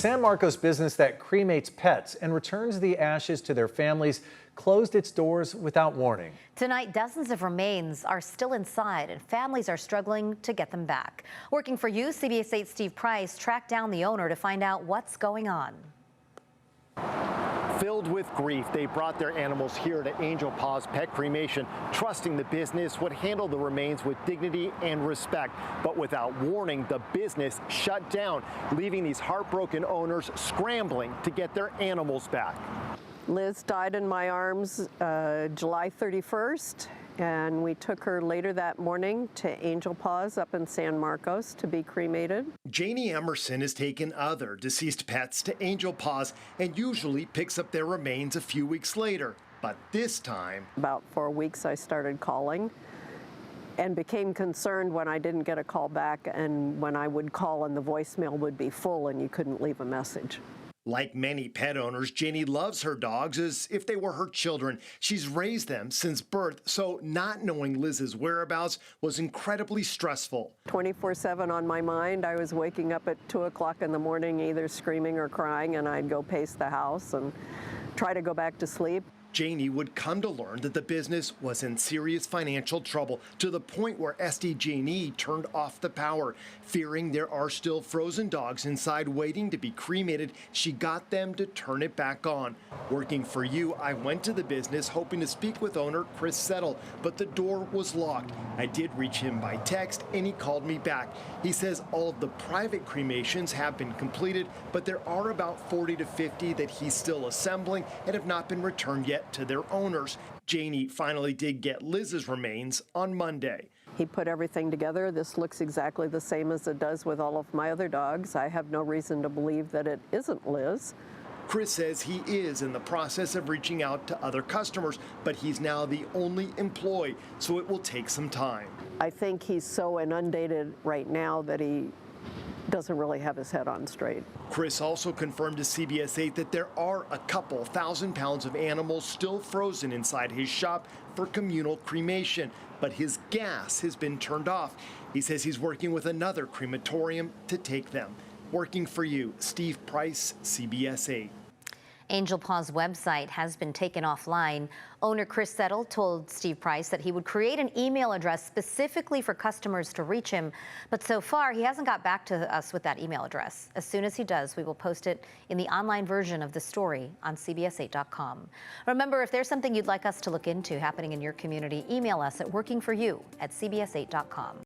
San Marcos business that cremates pets and returns the ashes to their families closed its doors without warning. Tonight, dozens of remains are still inside and families are struggling to get them back. Working for you, CBS 8's Steve Price tracked down the owner to find out what's going on. Filled with grief, they brought their animals here to Angel Paws Pet Cremation, trusting the business would handle the remains with dignity and respect. But without warning, the business shut down, leaving these heartbroken owners scrambling to get their animals back. Liz died in my arms July 31st, and we took her later that morning to Angel Paws up in San Marcos to be cremated. Janie Emerson has taken other deceased pets to Angel Paws and usually picks up their remains a few weeks later. But this time, about 4 weeks, I started calling and became concerned when I didn't get a call back, and when I would call and the voicemail would be full and you couldn't leave a message. Like many pet owners, Janie loves her dogs as if they were her children. She's raised them since birth, so not knowing Liz's whereabouts was incredibly stressful. 24/7 on my mind. I was waking up at 2 o'clock in the morning either screaming or crying, and I'd go pace the house and try to go back to sleep. Janie would come to learn that the business was in serious financial trouble, to the point where SDG&E turned off the power. Fearing there are still frozen dogs inside waiting to be cremated, she got them to turn it back on. Working for you, I went to the business hoping to speak with owner Chris Settle, but the door was locked. I did reach him by text and he called me back. He says all of the private cremations have been completed, but there are about 40 to 50 that he's still assembling and have not been returned yet to their owners. Janie finally did get Liz's remains on Monday. He put everything together. This looks exactly the same as it does with all of my other dogs. I have no reason to believe that it isn't Liz. Chris says he is in the process of reaching out to other customers, but he's now the only employee, so it will take some time. I think he's so inundated right now that he doesn't really have his head on straight. Chris also confirmed to CBS 8 that there are a couple 1,000 pounds of animals still frozen inside his shop for communal cremation, but his gas has been turned off. He says he's working with another crematorium to take them. Working for you, Steve Price, CBS 8. Angel Paws' website has been taken offline. Owner Chris Settle told Steve Price that he would create an email address specifically for customers to reach him, but so far he hasn't got back to us with that email address. As soon as he does, we will post it in the online version of the story on CBS8.com. Remember, if there's something you'd like us to look into happening in your community, email us at workingforyou@CBS8.com.